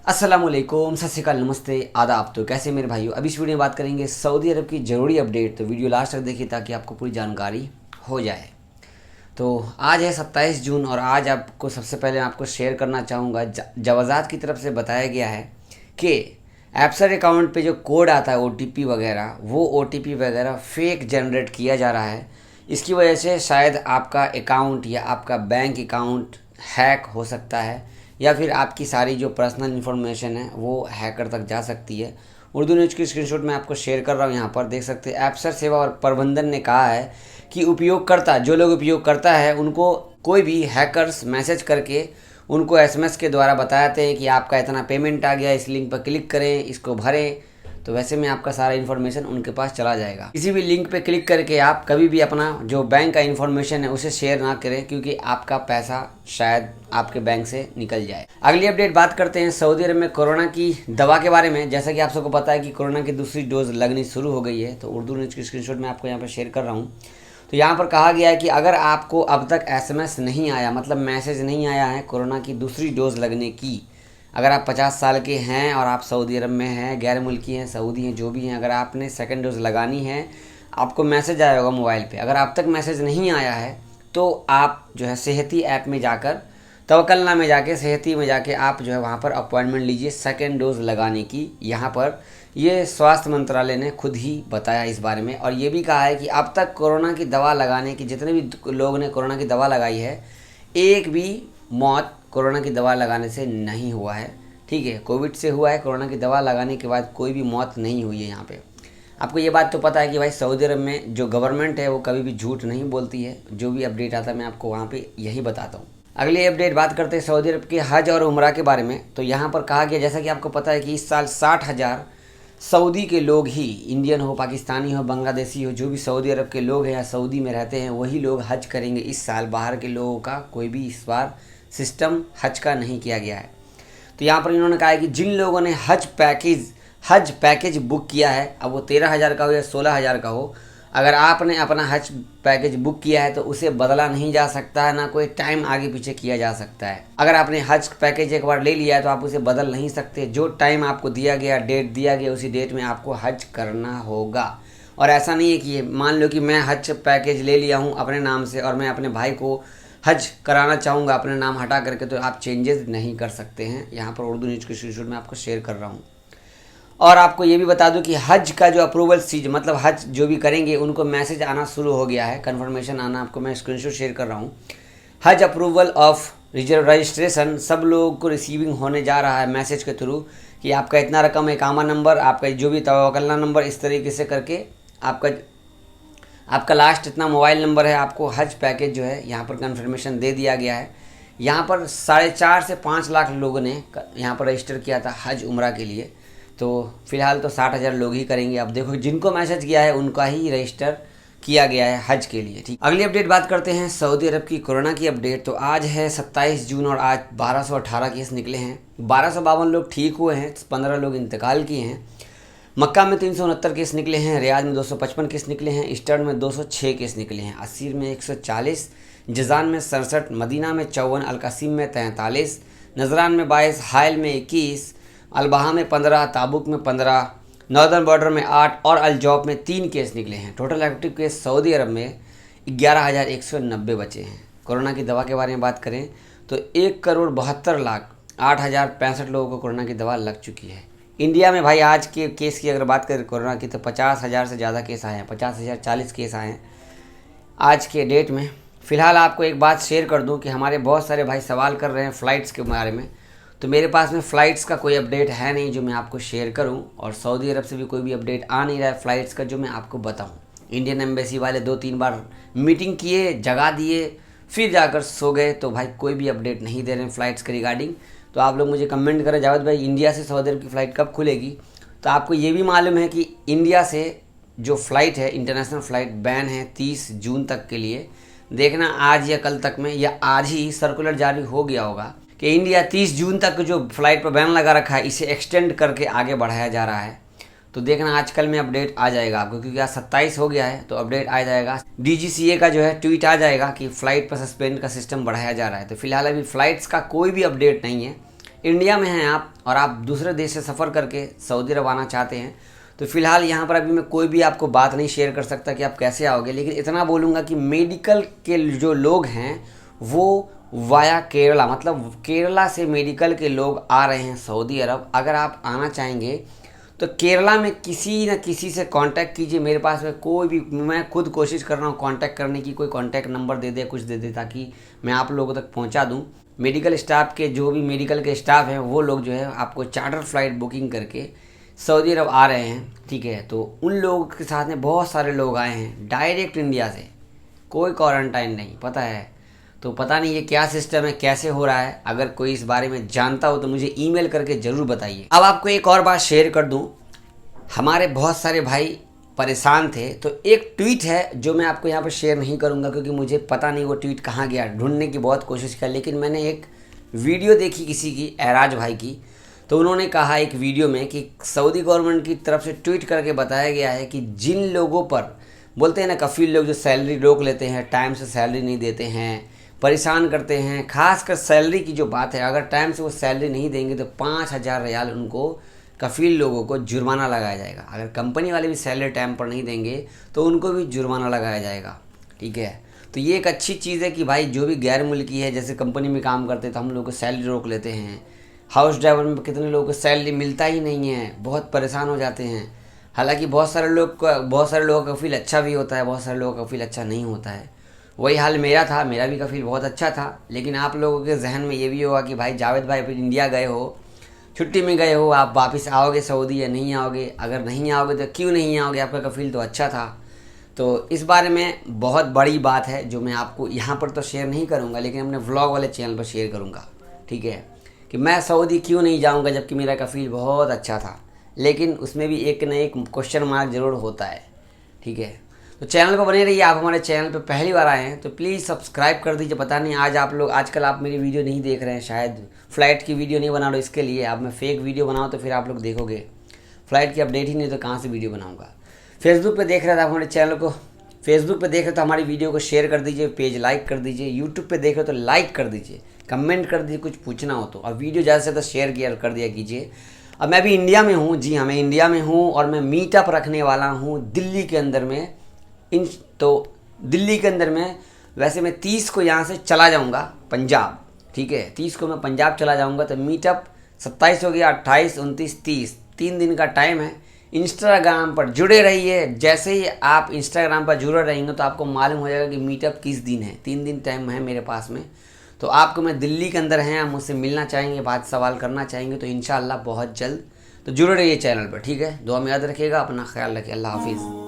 अस्सलामुअलैकुम, सत श्री अकाल, नमस्ते, आदाब। तो कैसे मेरे भाइयों, अभी इस वीडियो में बात करेंगे सऊदी अरब की ज़रूरी अपडेट। तो वीडियो लास्ट तक देखिए ताकि आपको पूरी जानकारी हो जाए। तो आज है 27 जून और आज आपको सबसे पहले आपको शेयर करना चाहूँगा, जवाज़ात की तरफ से बताया गया है कि एप्सर अकाउंट पे जो कोड आता है ओटीपी वगैरह, वो ओटीपी वगैरह फेक जनरेट किया जा रहा है। इसकी वजह से शायद आपका अकाउंट या आपका बैंक अकाउंट हैक हो सकता है या फिर आपकी सारी जो पर्सनल इन्फॉर्मेशन है वो हैकर तक जा सकती है। उर्दू न्यूज़ की स्क्रीनशॉट मैं आपको शेयर कर रहा हूँ, यहाँ पर देख सकते हैं। एप्सर सेवा और प्रबंधन ने कहा है कि उपयोगकर्ता जो लोग उपयोग करता है उनको कोई भी हैकर्स मैसेज करके उनको एसएमएस के द्वारा बताते हैं कि आपका इतना पेमेंट आ गया, इस लिंक पर क्लिक करें, इसको भरें, तो वैसे में आपका सारा इन्फॉर्मेशन उनके पास चला जाएगा। किसी भी लिंक पे क्लिक करके आप कभी भी अपना जो बैंक का इन्फॉर्मेशन है उसे शेयर ना करें, क्योंकि आपका पैसा शायद आपके बैंक से निकल जाए। अगली अपडेट बात करते हैं सऊदी अरब में कोरोना की दवा के बारे में। जैसा कि आप सबको पता है कि कोरोना की दूसरी डोज लगनी शुरू हो गई है, तो उर्दू न्यूज़ की स्क्रीनशॉट मैं आपको यहाँ पर शेयर कर रहा हूँ। तो यहाँ पर कहा गया है कि अगर आपको अब तक एसएमएस नहीं आया, मतलब मैसेज नहीं आया है कोरोना की दूसरी डोज लगने की, अगर आप 50 साल के हैं और आप सऊदी अरब में हैं, गैर मुल्की हैं, सऊदी हैं, जो भी हैं, अगर आपने सेकंड डोज लगानी है, आपको मैसेज आया होगा मोबाइल पे। अगर आप तक मैसेज नहीं आया है तो आप जो है सेहती ऐप में जाकर, तवक्कलना में जाके, सेहती में जाके आप जो है वहाँ पर अपॉइंटमेंट लीजिए सेकंड डोज लगाने की। यहाँ पर ये स्वास्थ्य मंत्रालय ने खुद ही बताया इस बारे में, और ये भी कहा है कि अब तक कोरोना की दवा लगाने की, जितने भी लोगों ने कोरोना की दवा लगाई है, एक भी मौत कोरोना की दवा लगाने से नहीं हुआ है। ठीक है, कोविड से हुआ है, कोरोना की दवा लगाने के बाद कोई भी मौत नहीं हुई है। यहाँ पे आपको ये बात तो पता है कि भाई सऊदी अरब में जो गवर्नमेंट है वो कभी भी झूठ नहीं बोलती है। जो भी अपडेट आता है मैं आपको वहाँ पे यही बताता हूँ। अगली अपडेट बात करते हैं सऊदी अरब के हज और उम्रा के बारे में। तो यहाँ पर कहा गया, जैसा कि आपको पता है कि इस साल 60,000 सऊदी के लोग ही, इंडियन हो, पाकिस्तानी हो, बांग्लादेशी हो, जो भी सऊदी अरब के लोग हैं या सऊदी में रहते हैं वही लोग हज करेंगे इस साल। बाहर के लोगों का कोई भी इस बार सिस्टम हज का नहीं किया गया है। तो यहाँ पर इन्होंने कहा है कि जिन लोगों ने हज पैकेज बुक किया है, अब वो 13,000 का हो या 16,000 का हो, अगर आपने अपना हज पैकेज बुक किया है तो उसे बदला नहीं जा सकता है, ना कोई टाइम आगे पीछे किया जा सकता है। अगर आपने हज पैकेज एक बार ले लिया है तो आप उसे बदल नहीं सकते। जो टाइम आपको दिया गया, डेट दिया गया, उसी डेट में आपको हज करना होगा। और ऐसा नहीं है कि मान लो कि मैं हज पैकेज ले लिया हूँ अपने नाम से और मैं अपने भाई को हज कराना चाहूँगा अपने नाम हटा करके, तो आप चेंजेस नहीं कर सकते हैं। यहाँ पर उर्दू न्यूज़ की स्क्रीनशॉट में आपको शेयर कर रहा हूँ। और आपको ये भी बता दूं कि हज का जो अप्रूवल सीज, मतलब हज जो भी करेंगे उनको मैसेज आना शुरू हो गया है, कन्फर्मेशन आना। आपको मैं स्क्रीनशॉट शेयर कर रहा हूँ। हज अप्रूवल ऑफ रजिस्ट्रेशन सब लोगों को रिसीविंग होने जा रहा है मैसेज के थ्रू कि आपका इतना रकम, इकामा नंबर, आपका जो भी तवक्कलना नंबर, इस तरीके से करके आपका लास्ट इतना मोबाइल नंबर है, आपको हज पैकेज जो है यहाँ पर कन्फर्मेशन दे दिया गया है। यहाँ पर 4.5 से 5 लाख लोगों ने यहाँ पर रजिस्टर किया था हज उम्रा के लिए। तो फिलहाल तो 60,000 लोग ही करेंगे। अब देखो जिनको मैसेज किया है उनका ही रजिस्टर किया गया है हज के लिए। ठीक, अगली अपडेट बात करते हैं सऊदी अरब की कोरोना की अपडेट। तो आज है 27 जून और आज 1218 केस निकले हैं। 1252 लोग ठीक हुए हैं, 15 लोग इंतकाल किए हैं। मक्का में 369 केस निकले हैं, रियाद में 255 केस निकले हैं, ईस्टर्न में 206 केस निकले हैं, असीर में 140, जजान में 67, मदीना में 54, अलकासिम में 43, नजरान में 22, हायल में 21, अलबहा में 15, ताबुक में 15, नॉर्दर्न बॉर्डर में 8 और अलजौब में 3 केस निकले हैं। टोटल एक्टिव केस सऊदी अरब में 11,190 बचे हैं। कोरोना की दवा के बारे में बात करें तो 1,72,08,065 लोगों को कोरोना की दवा लग चुकी है। इंडिया में भाई आज के केस की अगर बात करें कोरोना की तो 50,000 से ज़्यादा केस आए हैं, 50,040 केस आए हैं आज के डेट में। फ़िलहाल आपको एक बात शेयर कर दूं कि हमारे बहुत सारे भाई सवाल कर रहे हैं फ़्लाइट्स के बारे में। तो मेरे पास में फ़्लाइट्स का कोई अपडेट है नहीं जो मैं आपको शेयर करूं, और सऊदी अरब से भी कोई भी अपडेट आ नहीं रहा है फ़्लाइट्स का जो मैं आपको बताऊं। इंडियन एम्बेसी वाले 2-3 बार मीटिंग किए, जगा दिए, फिर जाकर सो गए, तो भाई कोई भी अपडेट नहीं दे रहे हैं फ़्लाइट्स के रिगार्डिंग। तो आप लोग मुझे कमेंट करें, जावेद भाई इंडिया से सऊदी अरब की फ़्लाइट कब खुलेगी। तो आपको ये भी मालूम है कि इंडिया से जो फ़्लाइट है, इंटरनेशनल फ़्लाइट बैन है 30 जून तक के लिए। देखना आज या कल तक में, या आज ही सर्कुलर जारी हो गया होगा कि इंडिया 30 जून तक जो फ़्लाइट पर बैन लगा रखा है इसे एक्सटेंड करके आगे बढ़ाया जा रहा है। तो देखना आजकल में अपडेट आ जाएगा आपको, क्योंकि आज 27 हो गया है तो अपडेट आ जाएगा। DGCA का जो है ट्वीट आ जाएगा कि फ़्लाइट पर सस्पेंड का सिस्टम बढ़ाया जा रहा है। तो फिलहाल अभी फ़्लाइट्स का कोई भी अपडेट नहीं है। इंडिया में हैं आप और आप दूसरे देश से सफ़र करके सऊदी अरब आना चाहते हैं, तो फ़िलहाल यहाँ पर अभी मैं कोई भी आपको बात नहीं शेयर कर सकता कि आप कैसे आओगे, लेकिन इतना बोलूँगा कि मेडिकल के जो लोग हैं वो वाया केरला, मतलब केरला से मेडिकल के लोग आ रहे हैं सऊदी अरब। अगर आप आना चाहेंगे तो केरला में किसी न किसी से कांटेक्ट कीजिए। मेरे पास में कोई भी, मैं खुद कोशिश कर रहा हूँ कांटेक्ट करने की, कोई कांटेक्ट नंबर दे दे, कुछ दे दे, ताकि मैं आप लोगों तक पहुँचा दूँ। मेडिकल स्टाफ के जो भी मेडिकल के स्टाफ हैं वो लोग जो है आपको चार्टर फ्लाइट बुकिंग करके सऊदी अरब आ रहे हैं, ठीक है। तो उन लोगों के साथ में बहुत सारे लोग आए हैं डायरेक्ट इंडिया से, कोई क्वारंटाइन नहीं, पता है। तो पता नहीं ये क्या सिस्टम है, कैसे हो रहा है। अगर कोई इस बारे में जानता हो तो मुझे ईमेल करके ज़रूर बताइए। अब आपको एक और बात शेयर कर दूं, हमारे बहुत सारे भाई परेशान थे, तो एक ट्वीट है जो मैं आपको यहाँ पर शेयर नहीं करूँगा क्योंकि मुझे पता नहीं वो ट्वीट कहाँ गया, ढूंढने की बहुत कोशिश किया। लेकिन मैंने एक वीडियो देखी किसी की, एराज भाई की, तो उन्होंने कहा एक वीडियो में कि सऊदी गवर्नमेंट की तरफ से ट्वीट करके बताया गया है कि जिन लोगों पर बोलते हैं ना कफील लोग, जो सैलरी रोक लेते हैं, टाइम से सैलरी नहीं देते हैं, परेशान करते हैं, खासकर सैलरी की जो बात है, अगर टाइम से वो सैलरी नहीं देंगे तो 5,000 रियाल उनको कफील लोगों को जुर्माना लगाया जाएगा। अगर कंपनी वाले भी सैलरी टाइम पर नहीं देंगे तो उनको भी जुर्माना लगाया जाएगा, ठीक है। तो ये एक अच्छी चीज़ है कि भाई जो भी गैर मुल्की है, जैसे कंपनी में काम करते तो हम लोग को सैलरी रोक लेते हैं। हाउस ड्राइवर में कितने लोगों को सैलरी मिलता ही नहीं है, बहुत परेशान हो जाते हैं। हालांकि बहुत सारे लोगों का कफील अच्छा भी होता है, बहुत सारे लोगों का कफील अच्छा नहीं होता है। वही हाल मेरा था, मेरा भी कफील बहुत अच्छा था। लेकिन आप लोगों के जहन में ये भी होगा कि भाई जावेद भाई फिर इंडिया गए हो, छुट्टी में गए हो, आप वापस आओगे सऊदी या नहीं आओगे? अगर नहीं आओगे तो क्यों नहीं आओगे, आपका कफील तो अच्छा था। तो इस बारे में बहुत बड़ी बात है जो मैं आपको यहाँ पर तो शेयर नहीं करूँगा, लेकिन अपने व्लॉग वाले चैनल पर शेयर करूँगा, ठीक है। कि मैं सऊदी क्यों नहीं जाऊँगा जबकि मेरा कफील बहुत अच्छा था। लेकिन उसमें भी एक न एक क्वेश्चन मार्क ज़रूर होता है, ठीक है। तो चैनल पर बने रहिए। आप हमारे चैनल पर पहली बार आए हैं तो प्लीज़ सब्सक्राइब कर दीजिए। पता नहीं आजकल आप मेरी वीडियो नहीं देख रहे हैं, शायद फ़्लाइट की वीडियो नहीं बना रहा हूँ, इसके लिए। अब मैं फेक वीडियो बनाऊँ तो फिर आप लोग देखोगे, फ़्लाइट की अपडेट ही नहीं तो कहाँ से वीडियो बनाऊँगा। फेसबुक पे देख रहे थे आप हमारे चैनल को, फेसबुक पे देख रहे तो हमारी वीडियो को शेयर कर दीजिए, पेज लाइक कर दीजिए। यूट्यूब पे देख रहे तो लाइक कर दीजिए, कमेंट कर दीजिए कुछ पूछना हो तो, और वीडियो ज़्यादा से ज़्यादा शेयर कर दिया कीजिए। अब मैं भी इंडिया में हूँ, जी हाँ मैं इंडिया में हूँ, और मैं मीटअप रखने वाला हूँ दिल्ली के अंदर में। दिल्ली के अंदर में वैसे मैं 30 को यहाँ से चला जाऊँगा पंजाब, ठीक है। 30 को मैं पंजाब चला जाऊँगा। तो मीटअप 27 हो गया, 28, 29, 30, 3 दिन का टाइम है। इंस्टाग्राम पर जुड़े रहिए। जैसे ही आप इंस्टाग्राम पर जुड़े रहेंगे तो आपको मालूम हो जाएगा कि मीटअप किस दिन है। 3 दिन टाइम है मेरे पास में। तो आपको मैं दिल्ली के अंदर हैं, आप मुझसे मिलना चाहेंगे, बात सवाल करना चाहेंगे तो इंशाअल्लाह बहुत जल्द। तो जुड़े रहिए चैनल पर, ठीक है। दुआ में याद रखिएगा, अपना ख्याल रखिए। अल्लाह हाफिज़।